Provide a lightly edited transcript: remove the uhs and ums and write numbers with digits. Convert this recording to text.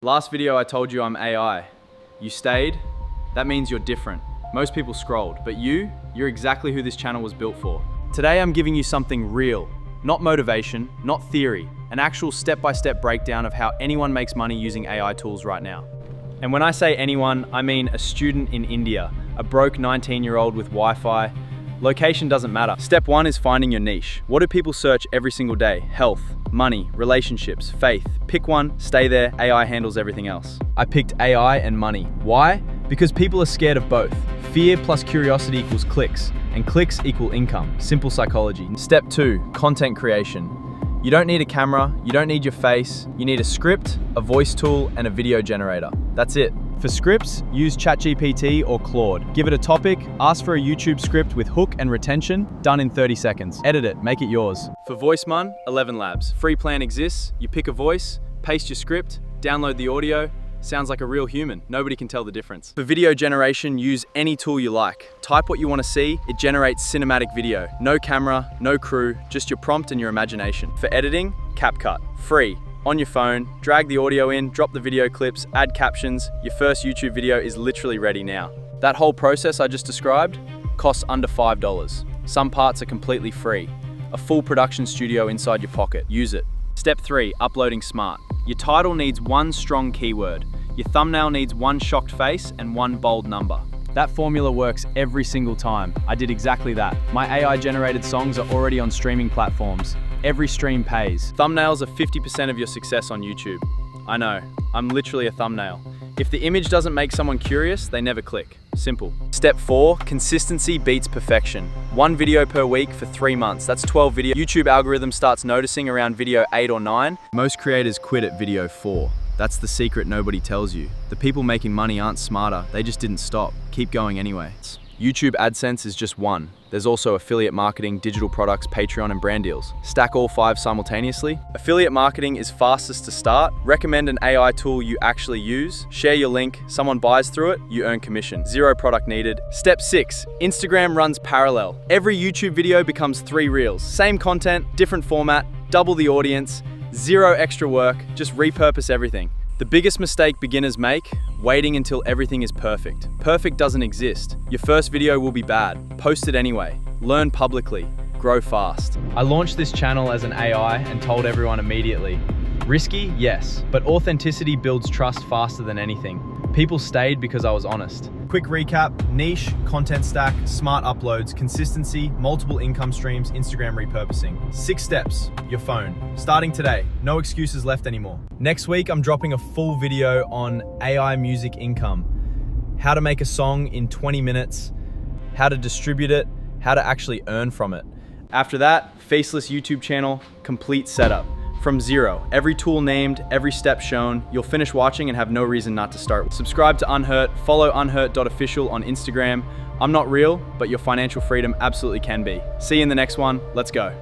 Last video I told you I'm AI. You stayed? That means you're different. Most people scrolled, but you're exactly who this channel was built for. Today I'm giving you something real. Not motivation, not theory, an actual step-by-step breakdown of how anyone makes money using AI tools right now. And when I say anyone, I mean a student in India, a broke 19-year-old with Wi-Fi. Location doesn't matter. Step one is finding your niche. What do people search every single day? Health, money, relationships, faith. Pick one, stay there, AI handles everything else. I picked AI and money. Why? Because people are scared of both. Fear plus curiosity equals clicks, and clicks equal income. Simple psychology. Step two, content creation. You don't need a camera, you don't need your face, you need a script, a voice tool, and a video generator. That's it. For scripts, use ChatGPT or Claude. Give it a topic, ask for a YouTube script with hook and retention, done in 30 seconds. Edit it, make it yours. For voice mon, ElevenLabs. Free plan exists, you pick a voice, paste your script, download the audio, sounds like a real human. Nobody can tell the difference. For video generation, use any tool you like. Type what you want to see, it generates cinematic video. No camera, no crew, just your prompt and your imagination. For editing, CapCut. Free. On your phone, drag the audio in, drop the video clips, add captions. Your first YouTube video is literally ready now. That whole process I just described costs under $5. Some parts are completely free. A full production studio inside your pocket. Use it. Step 3, uploading smart. Your title needs one strong keyword. Your thumbnail needs one shocked face and one bold number. That formula works every single time. I did exactly that. My AI-generated songs are already on streaming platforms. Every stream pays. Thumbnails are 50% of your success on YouTube. I know, I'm literally a thumbnail. If the image doesn't make someone curious, they never click. Simple. Step 4, consistency beats perfection. One video per week for 3 months. That's 12 videos. YouTube algorithm starts noticing around video 8 or 9. Most creators quit at video 4. That's the secret nobody tells you. The people making money aren't smarter, they just didn't stop. Keep going anyway. YouTube AdSense is just one. There's also affiliate marketing, digital products, Patreon, and brand deals. Stack all 5 simultaneously. Affiliate marketing is fastest to start. Recommend an AI tool you actually use. Share your link, someone buys through it, you earn commission. 0 product needed. Step 6, Instagram runs parallel. Every YouTube video becomes 3 reels. Same content, different format, double the audience, 0 extra work, just repurpose everything. The biggest mistake beginners make, waiting until everything is perfect. Perfect doesn't exist. Your first video will be bad. Post it anyway. Learn publicly. Grow fast. I launched this channel as an AI and told everyone immediately. Risky? Yes, but authenticity builds trust faster than anything. People stayed because I was honest. Quick recap, niche, content stack, smart uploads, consistency, multiple income streams, Instagram repurposing. 6 steps, your phone. Starting today, no excuses left anymore. Next week, I'm dropping a full video on AI music income. How to make a song in 20 minutes, how to distribute it, how to actually earn from it. After that, faceless YouTube channel, complete setup. From 0, every tool named, every step shown, you'll finish watching and have no reason not to start. Subscribe to Unheardt, follow unheardt.official on Instagram. I'm not real, but your financial freedom absolutely can be. See you in the next one, let's go.